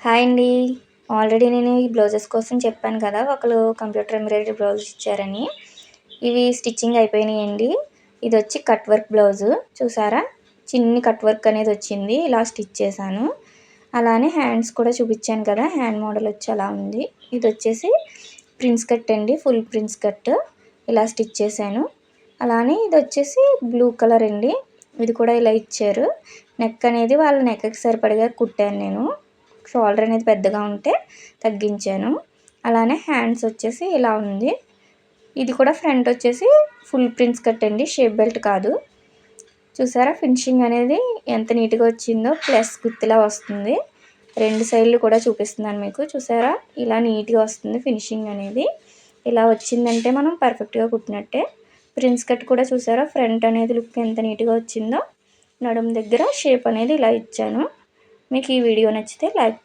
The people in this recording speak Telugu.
హాయ్ అండి. ఆల్రెడీ నేను ఈ బ్లౌజెస్ కోసం చెప్పాను కదా! ఒకళ్ళు కంప్యూటర్ ఎంబ్రాయిడరీ బ్లౌజెస్ ఇచ్చారని. ఇవి స్టిచ్చింగ్ అయిపోయినాయండి. ఇదొచ్చి కట్ వర్క్ బ్లౌజు చూసారా? చిన్ని కట్ వర్క్ అనేది వచ్చింది. ఇలా స్టిచ్ చేశాను. అలానే హ్యాండ్స్ కూడా చూపించాను కదా! హ్యాండ్ మోడల్ వచ్చి అలా ఉంది. ఇదొచ్చేసి ప్రిన్స్ కట్ అండి. ఫుల్ ప్రిన్స్ కట్ ఇలా స్టిచ్ చేశాను. అలానే ఇదొచ్చేసి బ్లూ కలర్ అండి. ఇది కూడా ఇలా ఇచ్చారు. నెక్ అనేది వాళ్ళ నెక్కి సరిపడగా కుట్టాను నేను. షోల్డర్ అనేది పెద్దగా ఉంటే తగ్గించాను. అలానే హ్యాండ్స్ వచ్చేసి ఇలా ఉంది. ఇది కూడా ఫ్రంట్ వచ్చేసి ఫుల్ ప్రిన్స్ కట్ అండి, షేప్ బెల్ట్ కాదు. చూసారా ఫినిషింగ్ అనేది ఎంత నీట్గా వచ్చిందో, ప్లస్ గుర్తులా వస్తుంది. రెండు సైడ్లు కూడా చూపిస్తున్నాను మీకు. చూసారా ఇలా నీట్గా వస్తుంది ఫినిషింగ్ అనేది. ఇలా వచ్చిందంటే మనం పర్ఫెక్ట్గా కుట్టినట్టే. ప్రిన్స్ కట్ కూడా చూసారా ఫ్రంట్ అనేది లుక్ ఎంత నీట్గా వచ్చిందో. నడుము దగ్గర షేప్ అనేది ఇలా ఇచ్చాను. మీకు ఈ వీడియో నచ్చితే లైక్